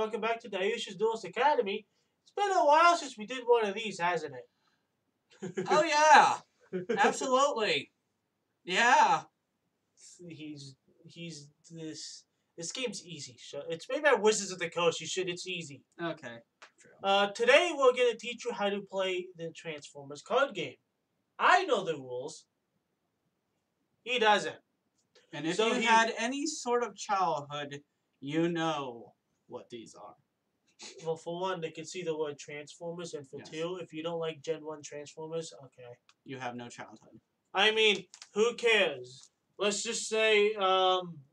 Welcome back to Digi-Duelist Academy. It's been a while since we did one of these, hasn't it? Oh yeah, absolutely. Yeah. he's this game's easy. So it's made by Wizards of the Coast. It's easy. Okay. True. Today we're gonna teach you how to play the Transformers card game. I know the rules. He doesn't. And if you had any sort of childhood, you know what these are. Well, for one, they can see the word Transformers, and for two, if you don't like Gen 1 Transformers, okay. You have no childhood. I mean, who cares? Let's just say,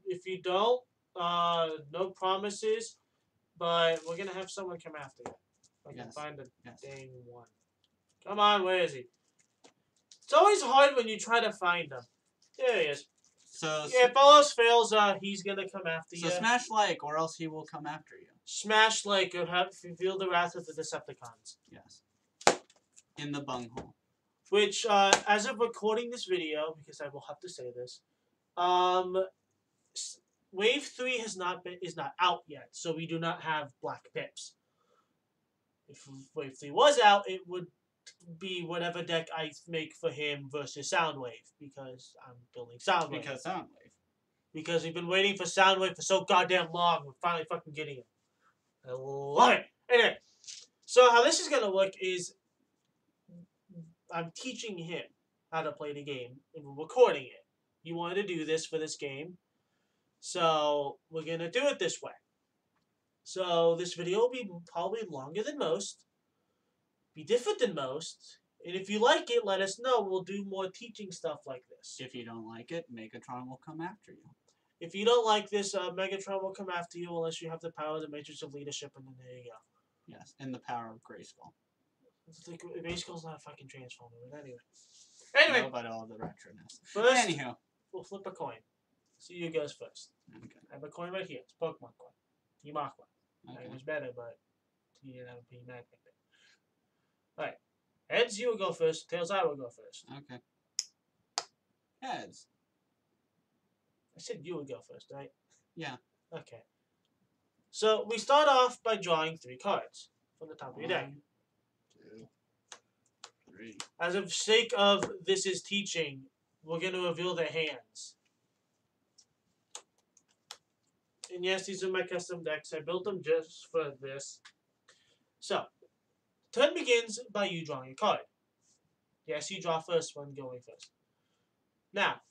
if you don't, no promises, but we're gonna have someone come after you. If I can find the dang one. Come on, where is he? It's always hard when you try to find him. There he is. So if all else fails, he's gonna come after you. So smash like, or else he will come after you. Smash like, or feel the wrath of the Decepticons. Yes. In the bunghole. Which, as of recording this video, because I will have to say this, Wave 3 is not out yet, so we do not have Black Pips. If Wave 3 was out, it would be whatever deck I make for him versus Soundwave, because I'm building Soundwave. Because we've been waiting for Soundwave for so goddamn long, we're finally fucking getting him. I love it. Anyway, so how this is going to work is I'm teaching him how to play the game, and we're recording it. He wanted to do this for this game, so we're going to do it this way. So this video will be probably longer than most, be different than most, and if you like it, let us know. We'll do more teaching stuff like this. If you don't like it, Megatron will come after you. If you don't like this, Megatron will come after you unless you have the power of the Matrix of Leadership, and then there you go. Yes, and the power of Grayskull. Grayskull's not a fucking Transformer, but anyway. No, but all the retroness. First, anyhow, we'll flip a coin. See who goes first. Okay. I have a coin right here. It's a Pokemon coin. T-Mark one. Okay. It was better, but he didn't have a P-Mag right there. Alright. Heads, you will go first. Tails, I will go first. Okay. Heads. I said you would go first, right? Yeah. Okay. So, we start off by drawing 3 cards from the top of your deck. 1, 2, 3. As of sake of this is teaching, we're going to reveal their hands. And yes, these are my custom decks. I built them just for this. So, turn begins by you drawing a card. Yes, you draw first when going first. Now,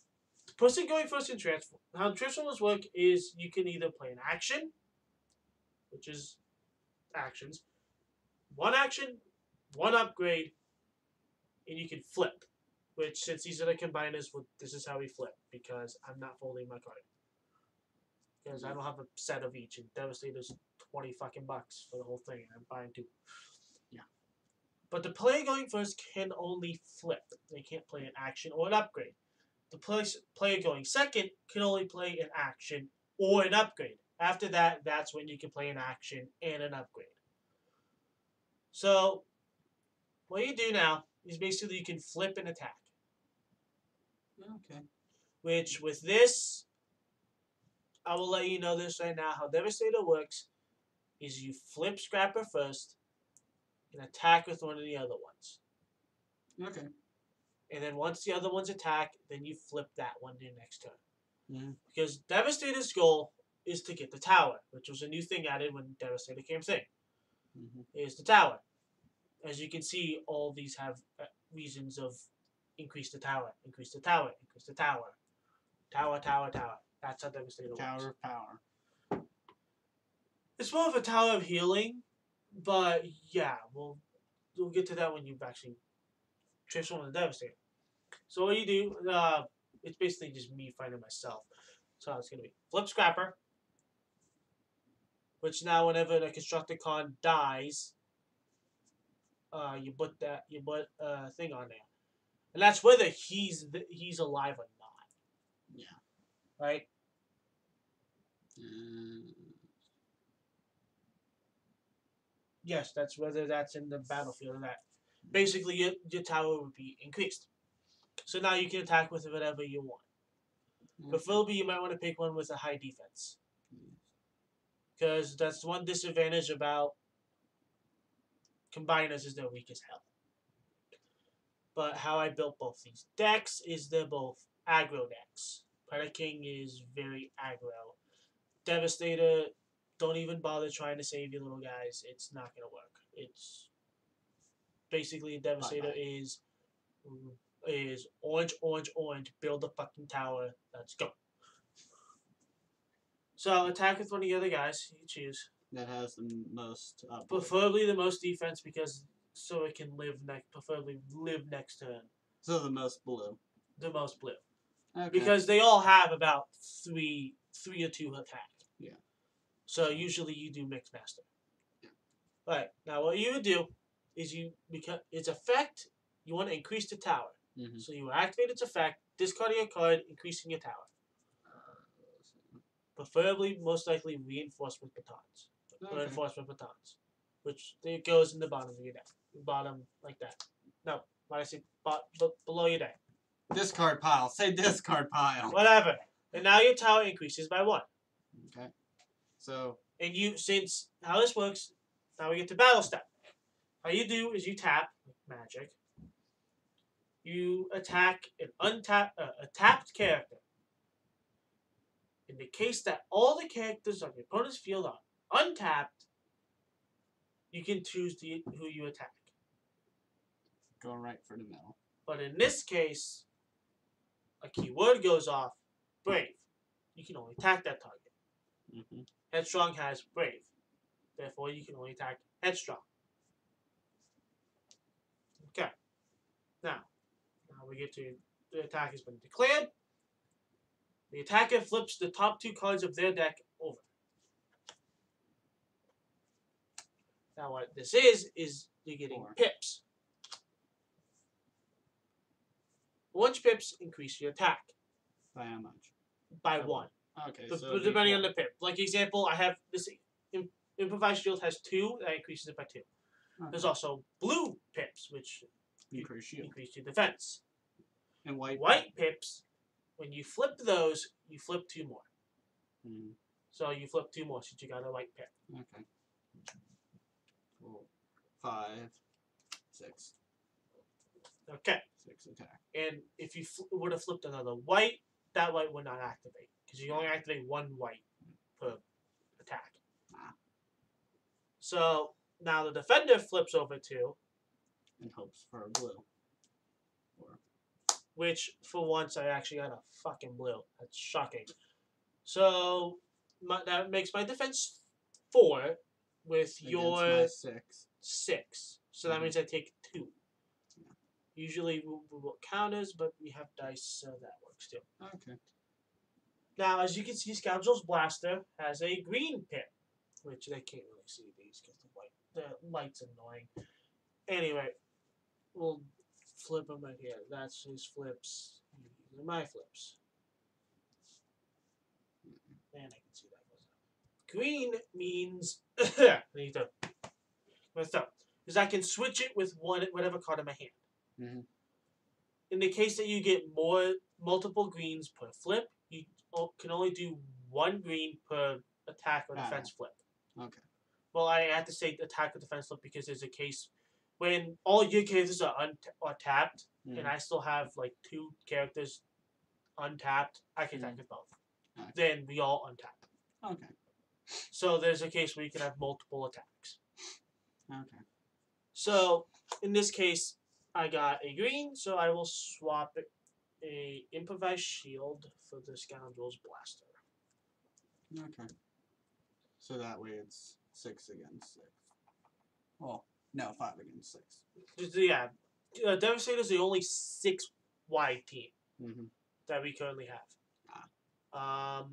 the person going first in Transform, how Transformers work is you can either play an action, which is actions, one action, one upgrade, and you can flip. Which, since these are the combiners, this is how we flip, because I'm not folding my card. Because I don't have a set of each, and Devastator's 20 fucking bucks for the whole thing, and I'm buying 2. Yeah. But the player going first can only flip. They can't play an action or an upgrade. The player going second can only play an action or an upgrade. After that, that's when you can play an action and an upgrade. So, what you do now is basically you can flip and attack. Okay. Which, with this, I will let you know this right now. How Devastator works is you flip Scrapper first and attack with one of the other ones. Okay. And then once the other ones attack, then you flip that one in your next turn. Mm-hmm. Because Devastator's goal is to get the tower, which was a new thing added when Devastator came thing. Mm-hmm. Is the tower. As you can see, all these have reasons of increase the tower, increase the tower, increase the tower. Tower, tower, tower. That's how Devastator works. Tower of power. It's more of a tower of healing, but yeah, we'll get to that when you've actually transformed the Devastator. So what you do, it's basically just me fighting myself. So it's gonna be flip Scrapper, which now whenever the Constructicon dies, you put thing on there, and that's whether he's alive or not. Yeah. Right. Yes, that's whether that's in the battlefield or not. Basically, your tower would be increased. So now you can attack with whatever you want. Okay. Preferably, you might want to pick one with a high defense. Because that's one disadvantage about combiners is they're weak as hell. But how I built both these decks is they're both aggro decks. Predaking is very aggro. Devastator, don't even bother trying to save your little guys. It's not gonna work. It's basically Devastator Bye-bye. is orange, orange, orange. Build a fucking tower. Let's go. So attack with one of the other guys. You choose. That has the most. Preferably the most defense because so it can live next. Preferably live next turn. So the most blue. The most blue. Okay. Because they all have about three or two attack. Yeah. So usually you do mixed master. Yeah. Alright, now what you would do is because its effect, you want to increase the tower. Mm-hmm. So you activate its effect, discarding a card, increasing your tower. Preferably, most likely, reinforcement batons. Okay. Reinforcement batons. Which it goes in the bottom of your deck. Bottom like that. No, when I say below your deck. Discard pile. Say discard pile. Whatever. And now your tower increases by 1. Okay. So. And since how this works, now we get to battle step. How you do is you tap magic. You attack a tapped character. In the case that all the characters on your opponent's field are untapped, you can choose who you attack. Going right for the middle. But in this case, a keyword goes off, brave. You can only attack that target. Mm-hmm. Headstrong has brave. Therefore, you can only attack headstrong. Okay. Now we get to the attack has been declared. The attacker flips the top 2 cards of their deck over. Now what this is you're getting 4 pips. Orange pips increase your attack. By how much? By 1. Okay, so depending on the pip. Like example, I have this improvised shield has 2, that increases it by 2. Okay. There's also blue pips, which increase your defense. And white pips, when you flip those, you flip 2 more. Mm-hmm. So you flip 2 more since you got a white pip. Okay. 4, 5, 6. Okay. 6 attack. And if you would have flipped another white, that white would not activate. Because you only activate 1 white per attack. So now the defender flips over 2. And hopes for a blue. Which, for once, I actually got a fucking blue. That's shocking. So that makes my defense 4 with your my 6. 6. So that means I take 2. Yeah. Usually we will counters, but we have dice, so that works too. Okay. Now, as you can see, Scoundrel's Blaster has a green pip, which they can't really see these because the light's annoying. Anyway, we'll flip them right here. That's his flips. These are my flips. And I can see that. Green means I need to mess up because I can switch it with whatever card in my hand. Mm-hmm. In the case that you get multiple greens per flip, you can only do 1 green per attack or defense flip. Okay. Well, I have to say attack or defense flip because there's a case when all your characters are tapped, and I still have like 2 characters untapped, I can attack with both. Okay. Then we all untap. Okay. So there's a case where you can have multiple attacks. Okay. So in this case, I got a green, so I will swap a improvised shield for the Scoundrel's Blaster. Okay. So that way it's 6 against 6. Well, no, 5 against 6. Yeah. Devastator is the only 6 wide team that we currently have.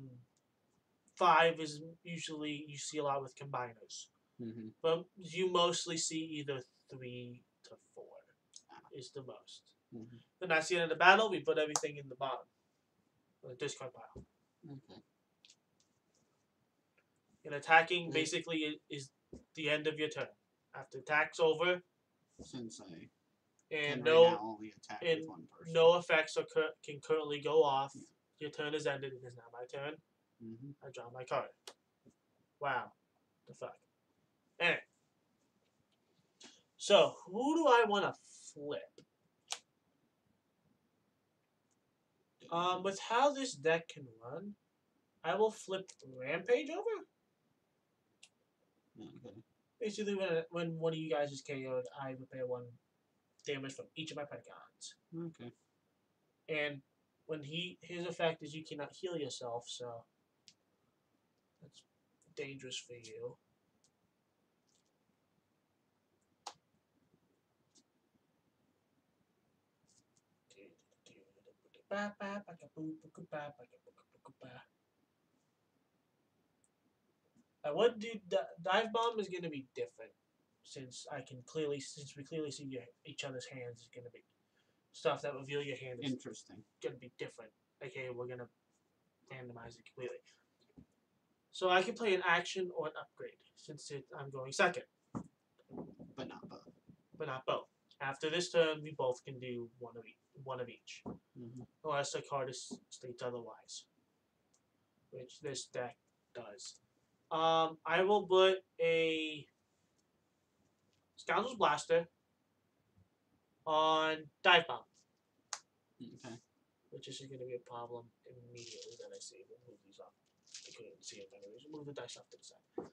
5 is usually you see a lot with combiners. But you mostly see either 3 to 4 is the most. Then that's the end of the battle. We put everything in the bottom. The discard pile. Okay. And attacking basically is the end of your turn. After attack's over. Since I and only attack with 1 person. No effects can currently go off. Yeah. Your turn is ended. It is now my turn. I draw my card. Wow. The fuck. Anyway. So, who do I want to flip? With how this deck can run, I will flip Rampage over. Okay. Basically, when one of you guys is KO'd, I repair 1 damage from each of my Predacons. Okay. And when his effect is you cannot heal yourself, so that's dangerous for you. I would do dive bomb is going to be different since we clearly see each other's hands is going to be stuff that reveal your hand is Interesting. going to be different. Okay, we're going to randomize it completely. So I can play an action or an upgrade since I'm going second. But not both. But not both. After this turn, we both can do one of each. Unless the card states otherwise. Which this deck does. I will put a Scoundrel's Blaster on Dive Bomb. Okay. Which is going to be a problem immediately that I see. We'll move these up. I couldn't see it anyways. We'll move the dice off to the side.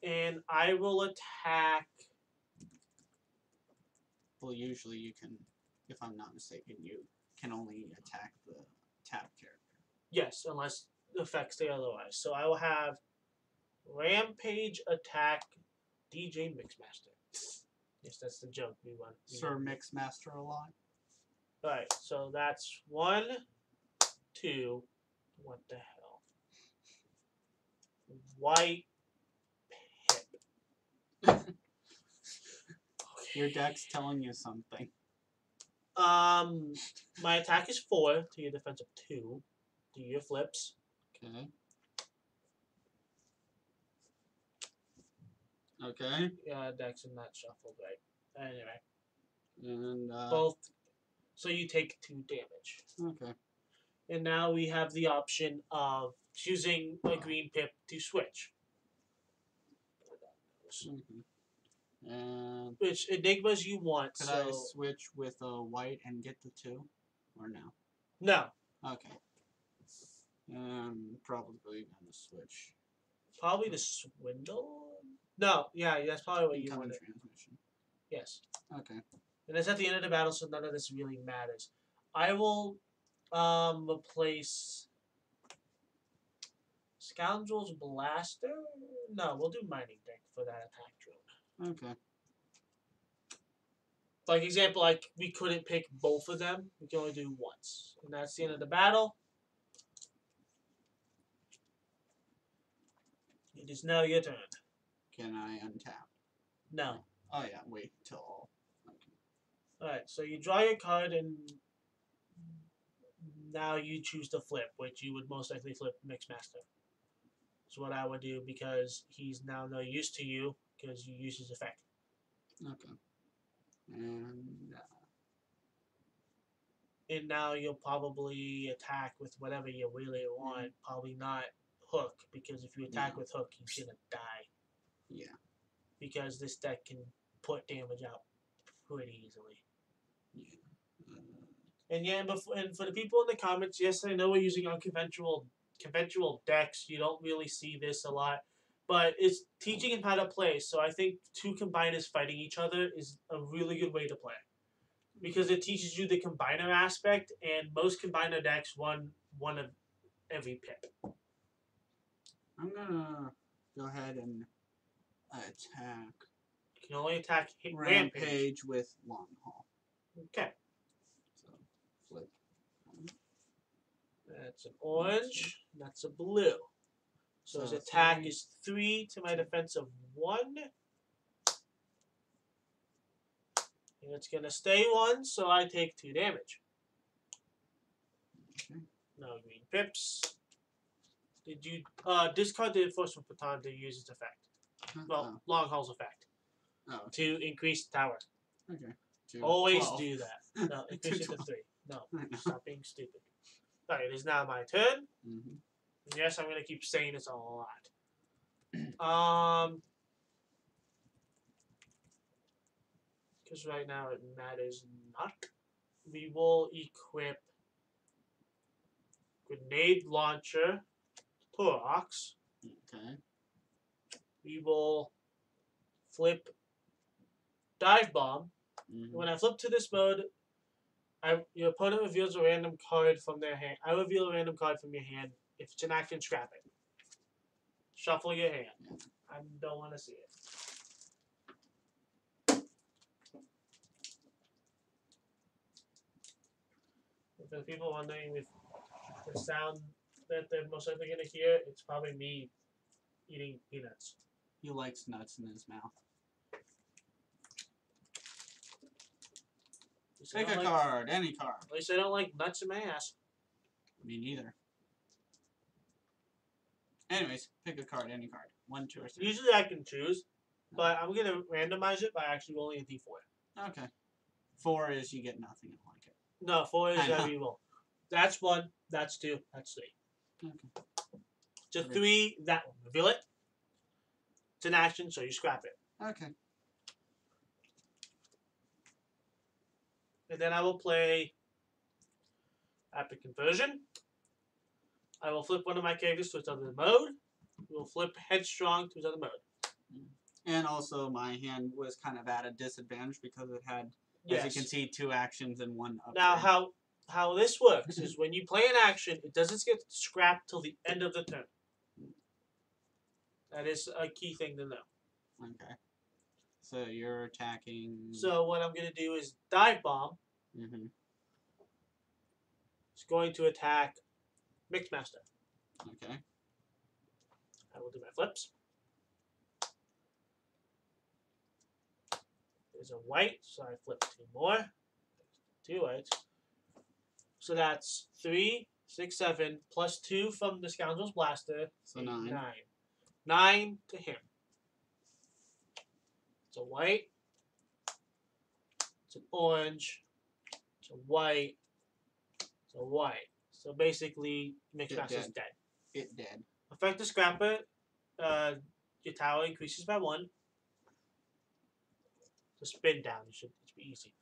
And I will attack. Well, usually you can, if I'm not mistaken, you can only attack the tap character. Yes, unless the effects say otherwise. So I will have Rampage attack DJ Mixmaster. Yes, that's the joke we want. Sir Mixmaster alive. Alright, so that's 1, 2. What the hell? White Pip. Your deck's telling you something. My attack is 4 to your defense of 2. Do your flips. Okay. Okay. Yeah, deck's in that shuffle, right? Anyway. And both. So you take 2 damage. Okay. And now we have the option of choosing a green pip to switch. And which enigmas you want. Could so I switch with a white and get the 2? Or no? No. Okay. Probably gonna switch. Probably the swindle? No, yeah, that's probably what you Incoming want. transmission. Yes. Okay. And it's at the end of the battle, so none of this really matters. I will replace Scoundrel's Blaster. No, we'll do Mining Deck for that attack drone. Okay. Like example, like we couldn't pick both of them. We can only do once, and that's the end of the battle. It is now your turn. Can I untap? No. Oh yeah, wait till all. Okay. Alright, so you draw your card and now you choose to flip, which you would most likely flip Mixmaster. That's what I would do because he's now no use to you because you use his effect. Okay. And now you'll probably attack with whatever you really want. Probably not Hook, because if you attack with Hook, he's gonna die. Yeah. Because this deck can put damage out pretty easily. Yeah. And yeah, and for the people in the comments, yes, I know we're using conventional decks. You don't really see this a lot, but it's teaching him how to play. So I think 2 combiners fighting each other is a really good way to play, because it teaches you the combiner aspect. And most combiner decks one of every pip. I'm gonna go ahead and attack. You can only attack Rampage with Long Haul. Okay. So flip. That's an orange. That's a blue. So his attack is 3 to my defense of 1. And it's going to stay 1, so I take 2 damage. Okay. No green pips. Did you discard the enforcement baton to use its effect? Well, Long Haul's effect. Oh, okay. To increase the tower. Okay. Always do that. No, increase it to 3. No, stop being stupid. Alright, it is now my turn. Mm-hmm. Yes, I'm going to keep saying this a lot. Because right now it matters not. We will equip grenade launcher, Torox. Okay. We will flip dive bomb. Mm-hmm. When I flip to this mode, your opponent reveals a random card from their hand. I reveal a random card from your hand. If it's an action, scrap it. Shuffle your hand. Yeah. I don't want to see it. For the people wondering if the sound that they're most likely going to hear, it's probably me eating peanuts. He likes nuts in his mouth. Pick a card, any card. At least I don't like nuts in my ass. Me neither. Anyways, pick a card, any card. 1, 2, or 3. Usually I can choose, but I'm going to randomize it by actually rolling a d4. Okay. 4 is you get nothing. I like it. No, 4 is I reroll. That's 1, that's 2, that's 3. Okay. To 3, that one. Reveal it. It's an action, so you scrap it. Okay. And then I will play Rapid Conversion. I will flip one of my characters to its other mode. We will flip Headstrong to its other mode. And also, my hand was kind of at a disadvantage because it had, as you can see, 2 actions and 1 upgrade. Now, how this works is when you play an action, it doesn't get scrapped till the end of the turn. That is a key thing to know. Okay. So you're attacking. So what I'm going to do is Dive Bomb. Mm-hmm. It's going to attack Mixmaster. Okay. I will do my flips. There's a white, so I flip 2 more. 2 whites. So that's 3, 6, 7, plus 2 from the Scoundrel's Blaster. So 9. 9 to him. It's a white. It's an orange. It's a white. It's a white. So basically, Mixmaster's dead. It dead. Effective Scrapper, your tower increases by 1. So spin down, it should be easy.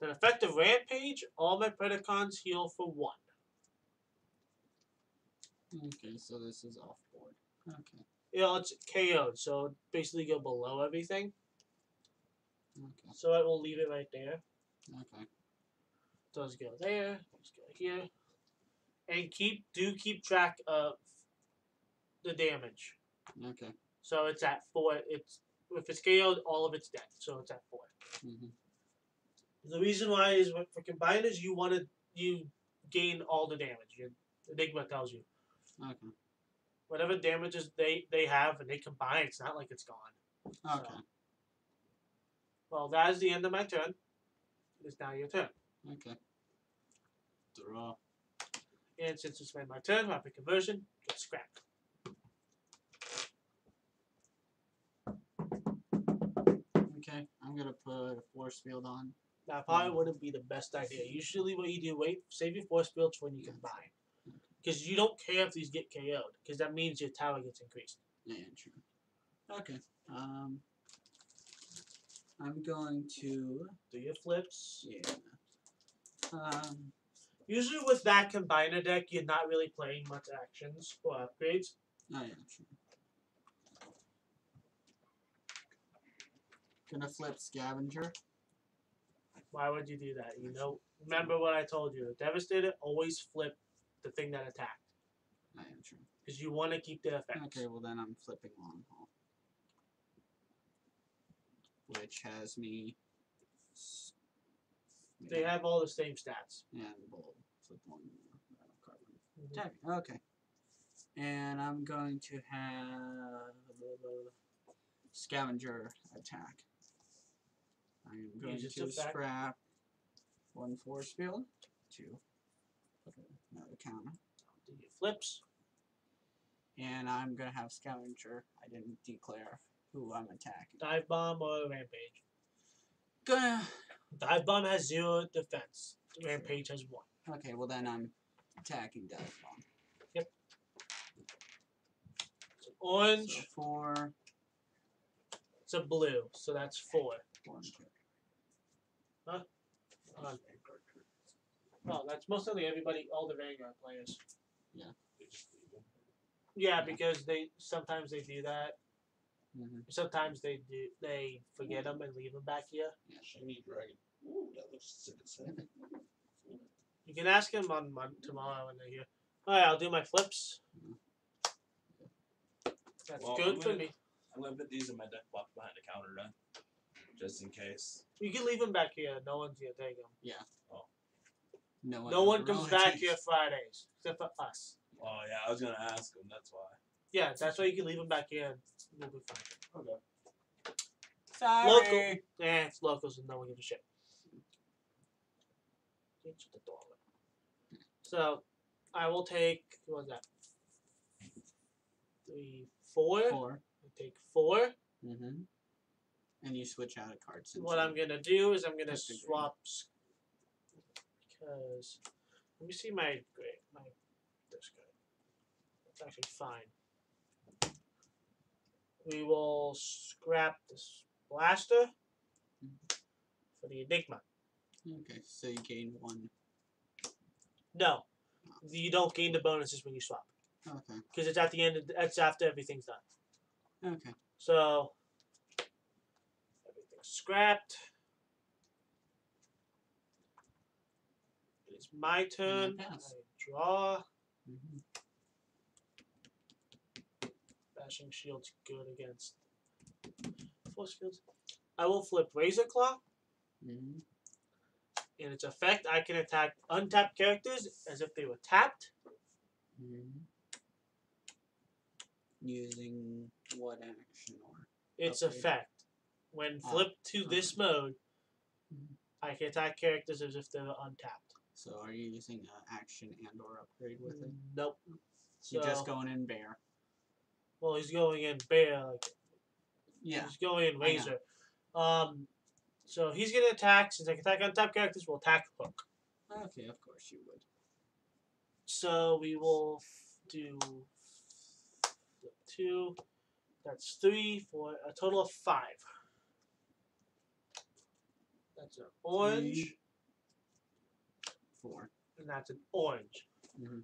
Then effective Rampage, all my Predacons heal for 1. Okay, so this is off board. Okay. It's KO'd, so basically go below everything. Okay. So I will leave it right there. Okay. Does go there, let's go here. And keep track of the damage. Okay. So it's at 4. If it's KO'd, all of it's dead. So it's at 4. Mm-hmm. The reason why is for combiners, you gain all the damage. Your Enigma tells you. Okay. Whatever damages they have and they combine, it's not like it's gone. Okay. So, well, that is the end of my turn. It is now your turn. Okay. Draw. And since it's my turn, Rapid Conversion gets scrapped. Okay, I'm gonna put a force field on. That probably wouldn't be the best idea. Usually what you do, save your force fields when you combine. Because you don't care if these get KO'd, because that means your tower gets increased. Yeah, true. Okay. I'm going to Do your flips. Yeah. Usually with that combiner deck, you're not really playing much actions or upgrades. Oh yeah, true. Gonna flip Scavenger. Why would you do that? Remember what I told you. Devastator, always flip the thing that attacked. I am true. Because you want to keep the effects. Okay, well then I'm flipping Long Haul. Which has me... They have all the same stats. And Bold. Flip one more. Okay. And I'm going to have... Scavenger attack. I'm going to scrap 1 force field, 2, another counter. Do your flips. And I'm going to have Scavenger. I didn't declare who I'm attacking. Dive Bomb or Rampage? Gonna... Dive Bomb has 0 defense. Rampage has 1. Okay, well then I'm attacking Dive Bomb. Yep. So orange. So 4. It's a blue, so that's 4. 1. Huh? Oh, that's mostly everybody, all the Vanguard players. Yeah. Yeah, because sometimes they do that. Mm-hmm. Sometimes they forget them and leave them back here. Yeah, shiny dragon. Ooh, that looks sick as heck. You can ask him on tomorrow when they're here. Alright, I'll do my flips. That's good for me. I'm gonna put these in my deck box behind the counter then, just in case. You can leave them back here. No one's gonna take them. Yeah. Oh. No one comes back here Fridays except for us. Oh yeah, I was gonna ask them. That's why. Yeah, that's why you can leave them back here and we'll be fine. Okay. Sorry. Local. It's locals and no one gives a shit. Shut the door. So, I will take, what was that? 3, 4. 4. I take 4. Mm-hmm. And you switch out a card. Since What I'm going to do is I'm going to swap, because, let me see my this guy. That's actually fine. We will scrap this blaster for the Enigma. Okay, so you gain 1. No, you don't gain the bonuses when you swap. Okay. Because it's at the end. It's after everything's done. Okay. So everything's scrapped. It's my turn. I draw. Mm-hmm. Bashing shield's good against force fields. I will flip Razor Claw. Mm-hmm. In its effect, I can attack untapped characters as if they were tapped. Mm-hmm. Using what action or? Its upgrade? effect. When flipped to this mode, I can attack characters as if they were untapped. So are you using action and or upgrade with it? Nope. You're just going in bear. Well, he's going in bear. Yeah. He's going in razor. So he's gonna attack. Since I can attack untapped characters, we'll attack hook. Okay, of course you would. So we will do 2. That's 3 for a total of 5. That's an orange. 3, 4. And that's an orange. Mm-hmm.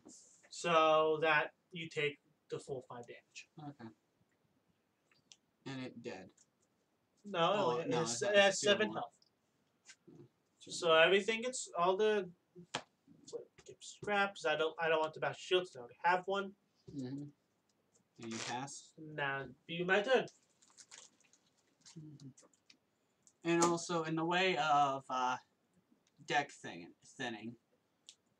So that you take the full 5 damage. Okay. And it dead. No, no, it has 7 health. So everything gets all the scraps. I don't want to bash shields. I already have one. Mm-hmm. And you pass. Now be my turn. Mm-hmm. And also in the way of deck thinning.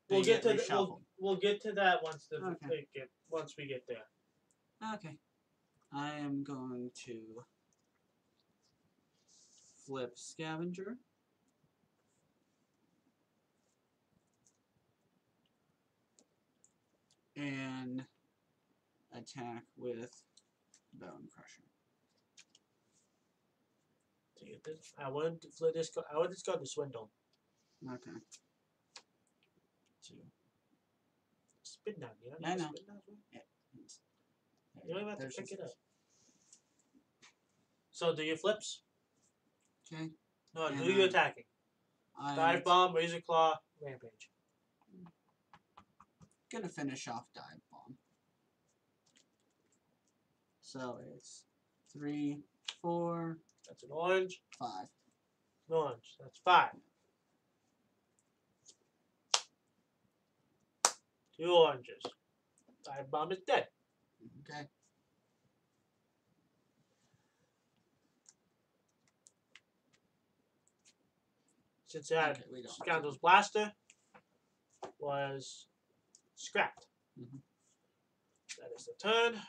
We'll get to reshuffled. we'll get to that once Okay. once we get there. Okay. I am going to flip Scavenger. And attack with Bone Crusher. To get this, I want to flip this. I want discard the Swindle. Okay. 2. Spin down. You know. Yeah, I know. Spin down, right? Yeah. You don't even have to There's pick it some- up. So do your flips. Okay. No, And who are you attacking? Dive Bomb, Razor Claw, Rampage. Gonna finish off Dive Bomb. So it's 3, 4, That's an orange. 5. An orange. That's 5. 2 oranges. Dive Bomb is dead. Okay. Since it had Okay, we don't. Scoundrel's Blaster was scrapped. Mhm. That is the turn.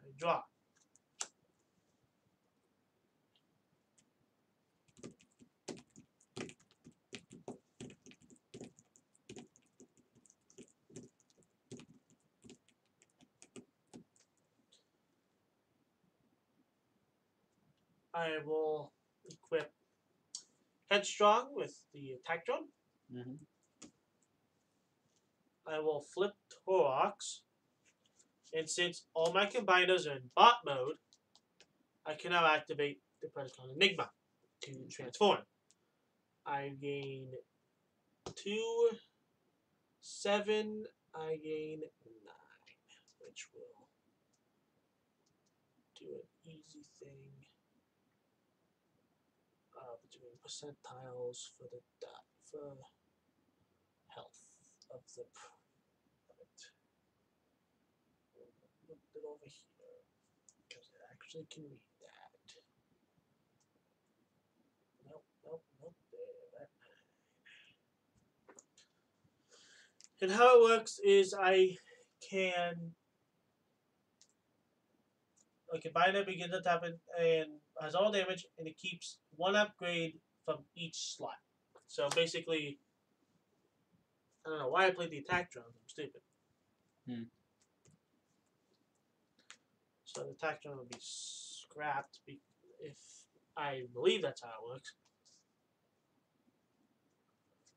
I draw. I will equip Headstrong with the attack drone. Mm-hmm. I will flip Torox And since all my combiners are in bot mode, I can now activate the Predacon Enigma to transform. I gain 2, 7, I gain 9, which will do an easy thing of doing percentiles for the for health of the product. Look it over here because I actually can read that. Nope. There. And how it works is I can combiner begins to tap it and has all damage, and it keeps 1 upgrade from each slot. So basically, I don't know why I played the attack drones. I'm stupid. So the attack drone will be scrapped if I believe that's how it works.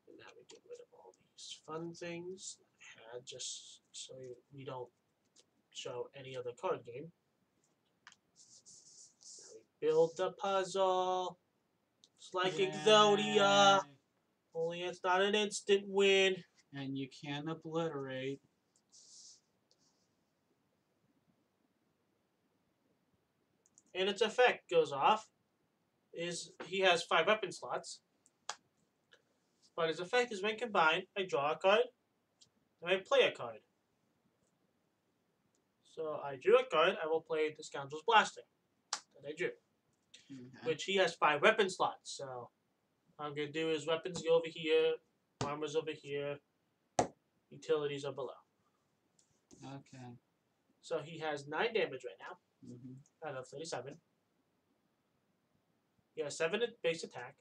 And now we get rid of all these fun things I had just so we don't show any other card game. Now we build the puzzle. It's like Exodia. Only it's not an instant win. And you can obliterate. And its effect goes off. He has 5 weapon slots. But his effect is when combined, I draw a card, and I play a card. So I drew a card, I will play the Scoundrel's Blaster that I drew. Which he has 5 weapon slots. So what I'm going to do is weapons go over here, armor's over here, utilities are below. Okay. So he has 9 damage right now, out of 37. He has 7 base attack.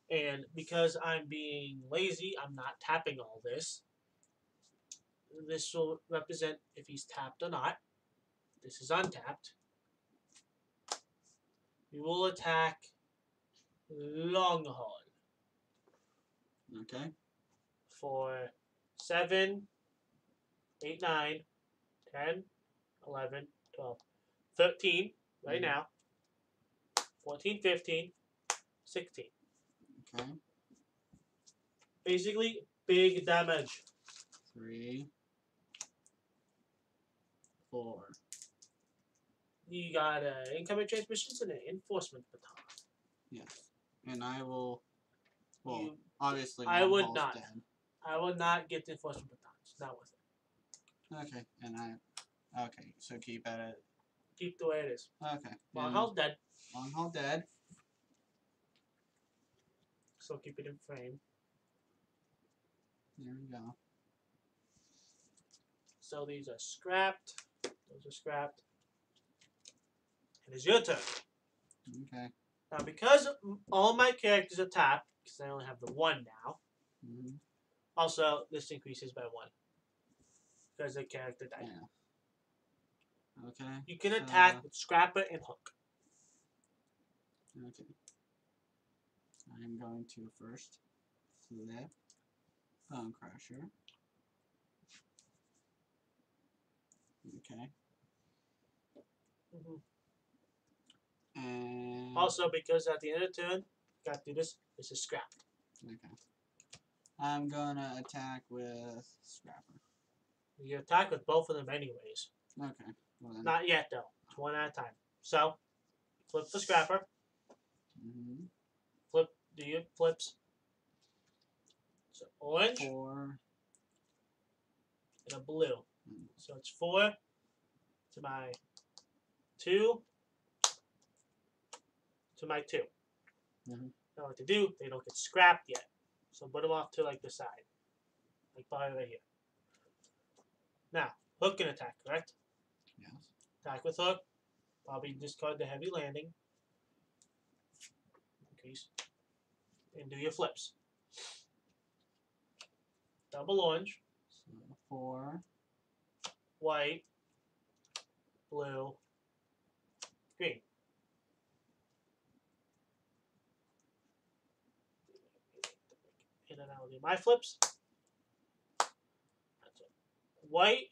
And because I'm being lazy, I'm not tapping all this. This will represent if he's tapped or not. This is untapped. We will attack Longhorn. Okay. For 7, 8, 9, 10, 11, 12, 13 right now. 14, 15, 16. Okay. Basically, big damage. 3, 4. You got incoming transmissions and an enforcement baton. Yes. And I will. Well, obviously, I would not. Dead. I will not get the enforcement batons. Not with it. Okay. And okay. So keep it. Keep the way it is. Okay. Longhaul's dead. Longhaul dead. So keep it in frame. There we go. So these are scrapped. Those are scrapped. And it's your turn. Okay. Now, because all my characters are tapped, because I only have the 1 now, also, this increases by 1. Because the character died. Yeah. Okay. You can attack with Scrapper and Hook. Okay. I'm going to first flip Bone Crusher. Okay. And Also, because at the end of the turn, you got to do this. This is scrapped. Okay. I'm gonna attack with Scrapper. You attack with both of them anyways. Okay. Well then. Not yet though. It's 1 at a time. So, flip the Scrapper. Flip. Do your flips. So orange. 4. And a blue. So it's 4 to my 2 to my 2. Now what to do? They don't get scrapped yet. So put them off to like the side. Like probably right here. Now, Hook can attack, correct? Yes. Attack with Hook. Probably discard the heavy landing. Increase. And do your flips. Double orange. So 4. White. Blue. Green. And then I'll do my flips. That's it. White,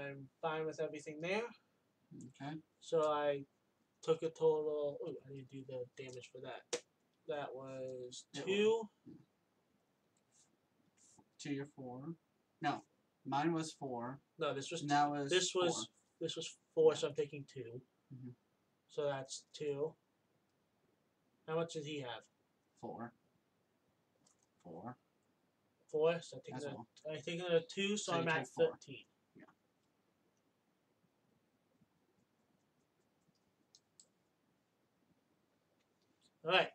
I'm fine with everything there. Okay. So I took a total. Oh, I didn't do the damage for that. That was It 2. 2 or 4. No, mine was 4. No, this was And that was this 4. was this was 4. Yeah. So I'm taking 2. Mhm. So that's 2. How much did he have? 4. 4. 4. So I As take well. I take another 2. So So I'm you at take 4. 13. Yeah. All right.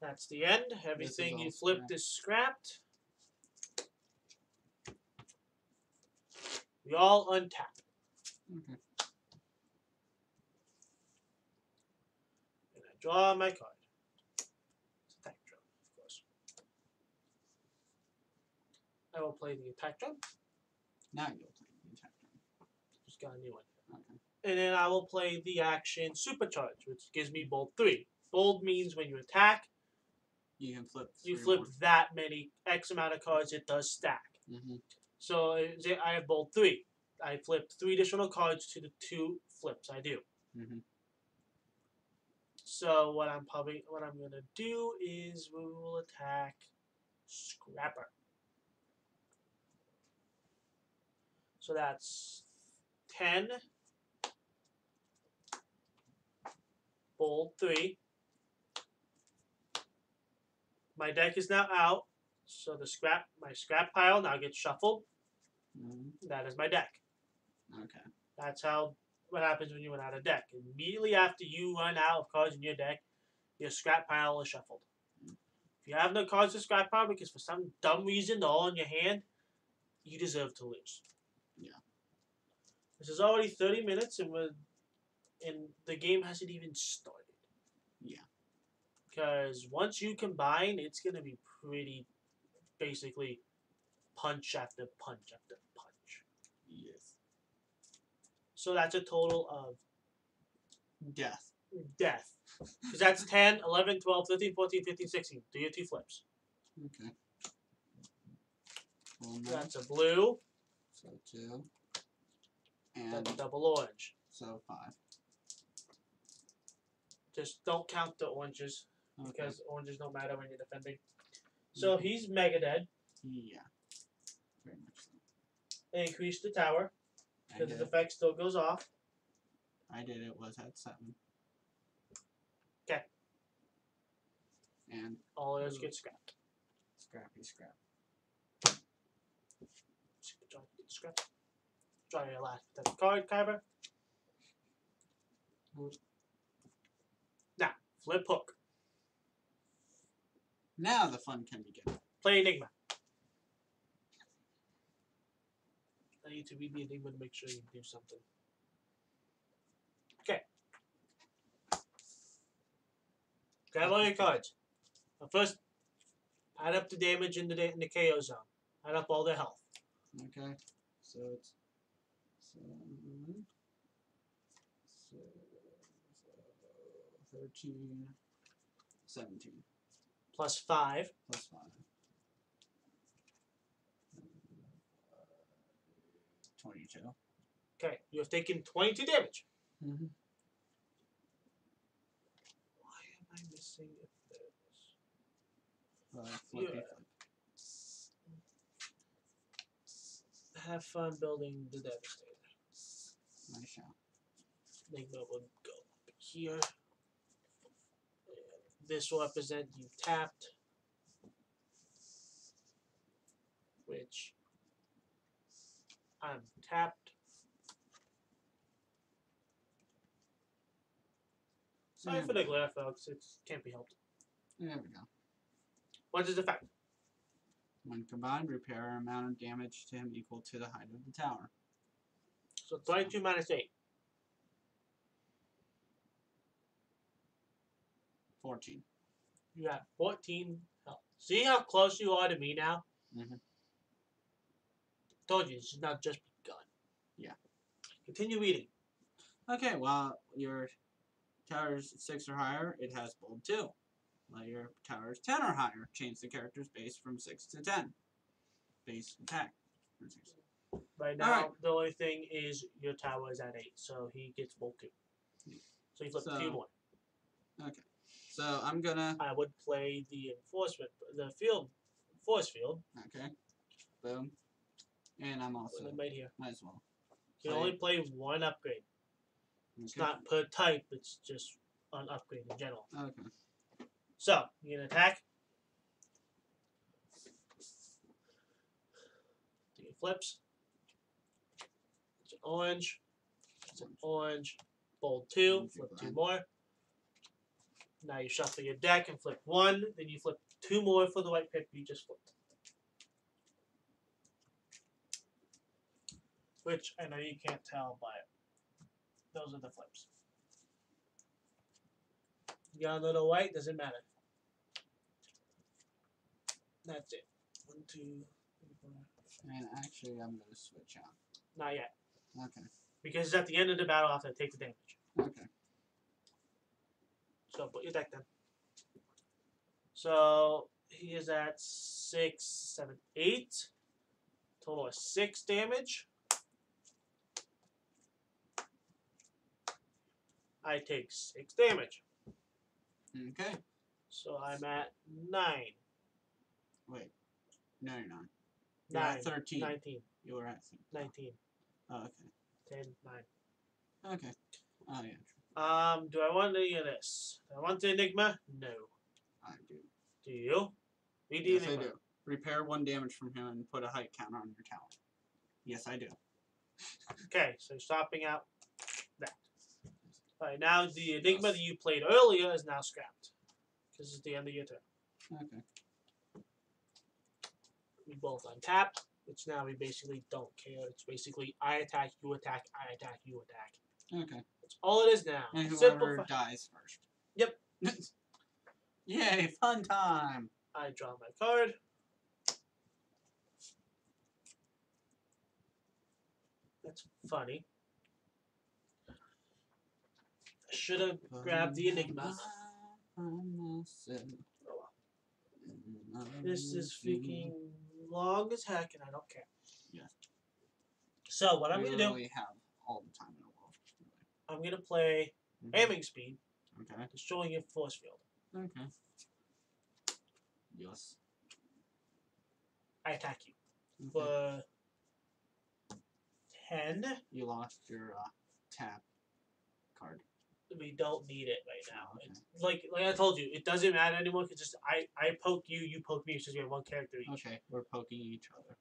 That's the end. Everything you flipped is scrapped. We all untap. Okay. And I draw my card. It's attack drum, of course. I will play the attack drum. Now you'll play the attack drum. Just got a new one. Okay. And then I will play the action Supercharge, which gives me bold 3. Bold means when you attack, You can flip. you 3 flip more. that many X amount of cards. It does stack. Mm-hmm. So I have bold 3. I flipped 3 additional cards to the 2 flips I do. Mm-hmm. So what I'm gonna do is we will attack Scrapper. So that's 10. Bold 3. My deck is now out, so my scrap pile now gets shuffled. Mm-hmm. That is my deck. Okay. That's what happens when you run out of deck. Immediately after you run out of cards in your deck, your scrap pile is shuffled. If you have no cards to scrap pile because for some dumb reason they're all in your hand, you deserve to lose. Yeah. This is already 30 minutes and the game hasn't even started. Yeah. Because once you combine, it's going to be pretty basically punch after punch after punch. Yes. So that's a total of Death. death. Because that's 10, 11, 12, 13, 14, 15, 16. Do your 2 flips. Okay. Well, no. That's a blue. So 2. And That's a double orange. so 5. Just don't count the oranges. Okay. Because oranges don't matter when you're defending. So he's mega dead. Yeah. Very much so. They increase the tower. I Because did. his effect still goes off. I did. It was at 7. Okay. And All those get scrapped. scrappy scrap. Scrap. Draw your last card, Kyber. Now, flip hook. Now the fun can begin. Play Enigma. I need to read the Enigma to make sure you do something. Okay. Grab all your cards. But first, add up the damage in the KO zone. Add up all their health. Okay. So it's 7. So 13. 17. Plus 5. Plus 5. 22. Okay, you have taken 22 damage. Mm-hmm. Why am I missing a third? Flippy Yeah. flip. Have fun building the Devastator. I shall. Enigma will go up here. And this will represent you tapped. Which I'm tapped. Sorry for the glare, folks. It can't be helped. There we go. What is the effect? When combined, repair amount of damage to him equal to the height of the tower. So 22 minus 8. 14. You got 14 health. See how close you are to me now? Mm-hmm. Told you, this is not just begun. Yeah. Continue reading. Okay, well, your tower's 6 or higher, it has bold 2. While your tower's 10 or higher, change the character's base from 6 to 10. Base attack. Right now, Alright. the only thing is your tower is at 8, so he gets bolt 2. So you flip 2 more. Okay. So I'm gonna. I would play the force field. Okay. Boom. And I'm also. Put them right here. Might as well. You can only play one upgrade. It's Okay. not per type, it's just an upgrade in general. Okay. So, you're going to attack. Do your flips. It's an orange. It's an orange. Bold 2. Flip 2 more. Now you shuffle your deck and flip 1. Then you flip 2 more for the white pip you just flipped. Which I know you can't tell, but those are the flips. You got a little white, doesn't matter. That's it. 1, 2, 3, 4. And actually, I'm gonna switch out. Not yet. Okay. Because it's at the end of the battle after I take the damage. Okay. So put your deck then. So he is at 6, 7, 8. Total of 6 damage. I take 6 damage. Okay. So I'm at 9. Wait. No, you're not. You're 9. at 13. 19. You were at 19. Oh, okay. 10, 9. Okay. Oh, yeah. Do I want any of this? Do I want the Enigma? No. I do. Do you? Read the Yes, Enigma. I do. Repair 1 damage from him and put a height counter on your tower. Yes, I do. Okay, so swapping out that. Alright, now the Enigma that you played earlier is now scrapped. Because it's the end of your turn. Okay. We both untap, which now we basically don't care. It's basically I attack, you attack, I attack, you attack. Okay. That's all it is now. And Simple. whoever dies first. Yep. Yay, fun time. I draw my card. That's funny. I should have grabbed the Enigma. This is freaking long as heck, and I don't care. Yeah. So what I'm we gonna do? really have all the time in the world. Really. I'm gonna play aiming speed, Okay. destroying your force field. Okay. Yes. I attack you Okay. for 10. You lost your tap card. We don't need it right now. Okay. It's like I told you, it doesn't matter anymore. Cause just I poke you, you poke me. It's just we have one character each. Okay, we're poking each other.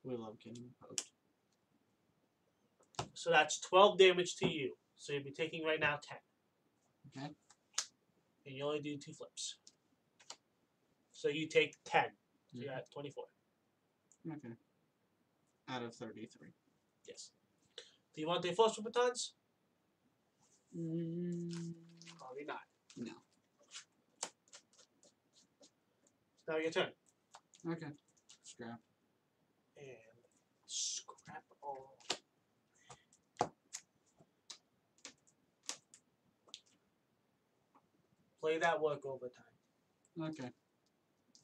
We love getting poked. So that's 12 damage to you. So you'll be taking right now 10. Okay. And you only do 2 flips. So you take 10. So you're at 24. Okay. Out of 33. Yes. Do you want the force batons? Mm, Probably not. no. Now your turn. Okay. Scrap. And scrap all. Play that work overtime. Okay.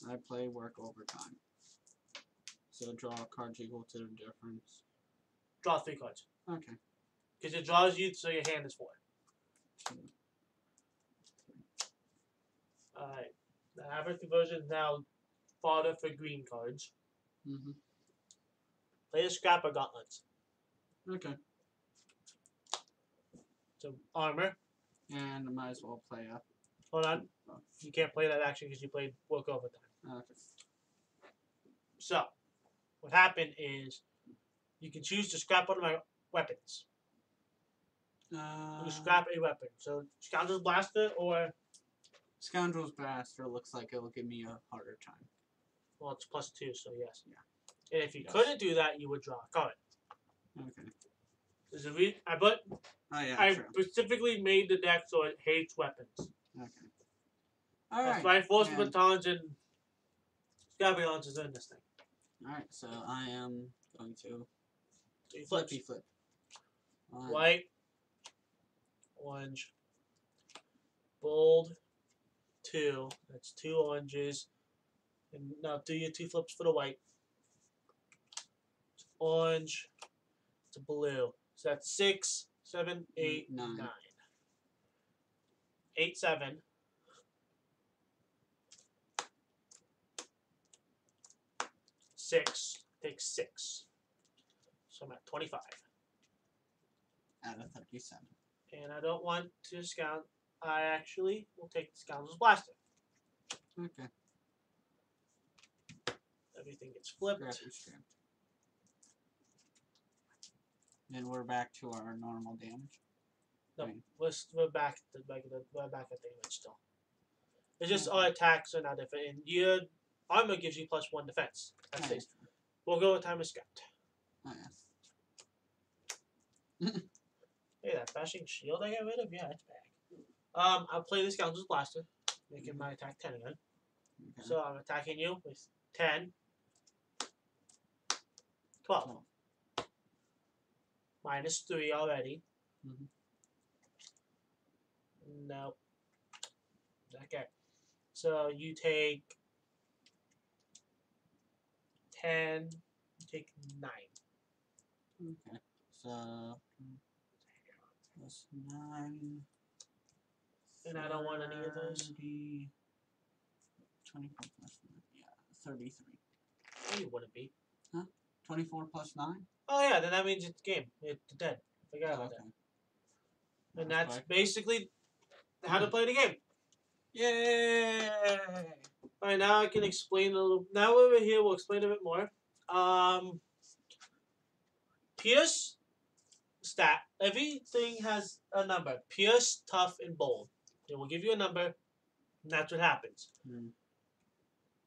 I play work overtime. So draw cards equal to the difference. Draw 3 cards. Okay. Because it draws you, so your hand is 4. 2, 3. Alright. The average conversion is now fodder for green cards. Mm-hmm. Play a scrap or gauntlets. Okay. So armor. And I might as well play a. Hold on. Oh. You can't play that action because you played work overtime. Okay. So, what happened is you can choose to scrap one of my weapons. You scrap a weapon. So, Scoundrel's Blaster or, Scoundrel's Blaster looks like it'll give me a harder time. well, it's +2, so yes. Yeah. And if you Yes. couldn't do that, you would draw a card. Okay. There's a but Oh yeah, I true. specifically made the deck so it hates weapons. Okay. That's Alright. why Force and- Batons and Scabulons is in this thing. Alright, so I am going to So you flip. flippy flip. One, White, orange, bold, 2. That's 2 oranges. And now do your 2 flips for the white. orange to blue. So that's 6, 7, 8, 9. 9. 8, 7. 6. Take 6. So I'm at 25. Out of 37. And I don't want to scout. I actually will take the Scoundrel's Blaster. Okay. Everything gets flipped. Scrapped. Then we're back to our normal damage. No, Right. we're back at the damage still. It's just Okay. our attacks are not different. And your armor gives you +1 defense. That's Oh, it. We'll go with Timer Scout. Oh, yeah. Hey, that bashing shield I got rid of? Yeah, it's back. I'll play the Scoundrel's Blaster, making my attack 10 again. Okay. So I'm attacking you with 10. 12. -3 already. Mhm. Nope. Okay. So you take 10. You take 9. Okay. So plus 9. And I don't want any of those. 30, 24 plus 9. Yeah, 33. Oh, you wouldn't be. 24 plus 9? Oh yeah, then that means it's game. It's dead. Forgot about okay. that. And that's quick. basically how to play the game. Yay! Alright, now I can explain a little. Now over here, we'll explain a bit more. Pierce, stat. Everything has a number. Pierce, tough, and bold. It will give you a number, and that's what happens. Hmm.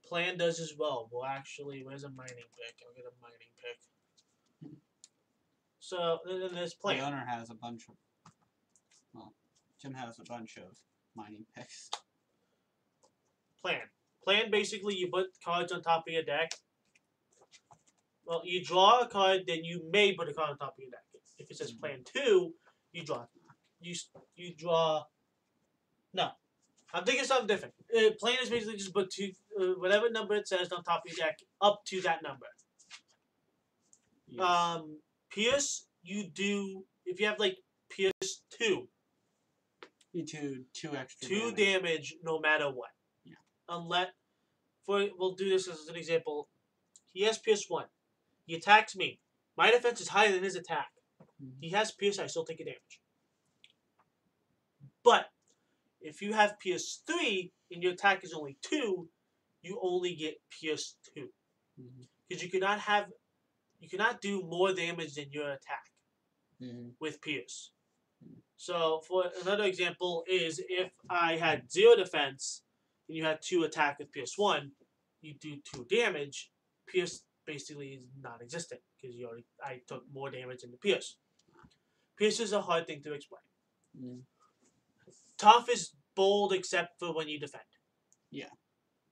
Plan does as well. Well, actually, where's a mining pick? I'll get a mining pick. So, then there's plan. The owner has a bunch of... Well, Jim has a bunch of mining picks. Plan. Plan, basically, you put cards on top of your deck. Well, you draw a card, then you may put a card on top of your deck. If it says plan 2, you draw. You draw. No. I'm thinking something different. Plan is basically just put whatever number it says on top of your deck up to that number. Yes. Pierce, you do, if you have like Pierce 2. You do 2 extra 2 damage no matter what. Yeah. Unless, we'll do this as an example. He has Pierce 1. He attacks me. My defense is higher than his attack. Mm-hmm. He has Pierce, I still take a damage. But if you have Pierce 3 and your attack is only 2, you only get Pierce 2. Because you cannot do more damage than your attack with Pierce. So for another example is if I had 0 defense and you had 2 attack with Pierce 1, you do 2 damage. Pierce basically is non-existent because I took more damage than the Pierce. Pierce is a hard thing to explain. Tough is bold except for when you defend. Yeah.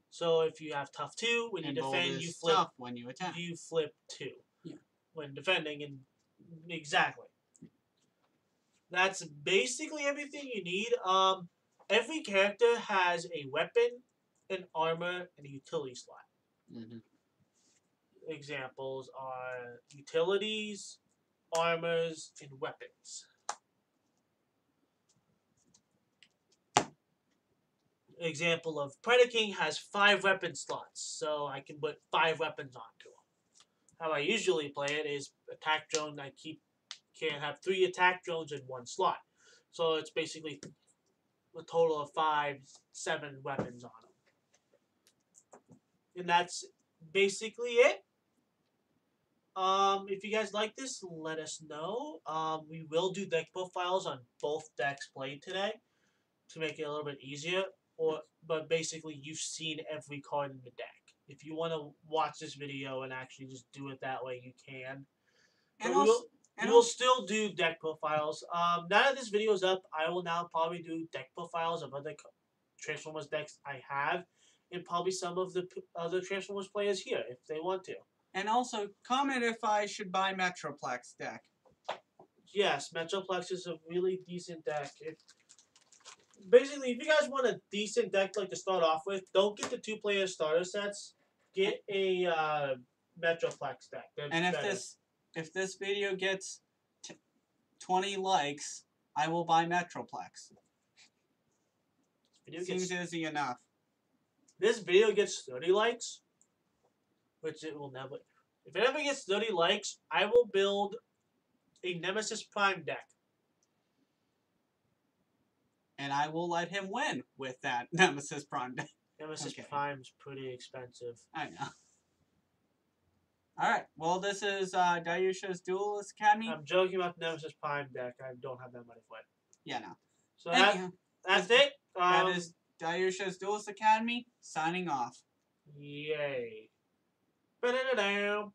So if you have tough 2, when you defend, you flip. Tough when you attack. You flip 2. Yeah. When defending, and exactly. That's basically everything you need. Every character has a weapon, an armor, and a utility slot. Examples are utilities, armors, and weapons. Example of Predaking has 5 weapon slots, so I can put 5 weapons onto them. How I usually play it is attack drone. I can have 3 attack drones in 1 slot, so it's basically a total of 5, 7 weapons on them, and that's basically it. If you guys like this, let us know. We will do deck profiles on both decks played today to make it a little bit easier. But basically, you've seen every card in the deck. If you want to watch this video and actually just do it that way, you can. And we'll still do deck profiles. Now that this video is up, I will now probably do deck profiles of other Transformers decks I have, and probably some of the other Transformers players here if they want to. And also, comment if I should buy Metroplex deck. Yes, Metroplex is a really decent deck. Basically, if you guys want a decent deck like to start off with, don't get the 2-player starter sets. Get a Metroplex deck. And if if this video gets 20 likes, I will buy Metroplex. Seems easy enough. This video gets 30 likes, which it will never. If it ever gets 30 likes, I will build a Nemesis Prime deck. And I will let him win with that Nemesis Prime deck. Nemesis Prime's pretty expensive. I know. Alright, well, this is Dayusha's Duelist Academy. I'm joking about the Nemesis Prime deck. I don't have that money for it. Yeah, no. So that's it. That is Dayusha's Duelist Academy signing off. Yay. Ba-da-da-dam.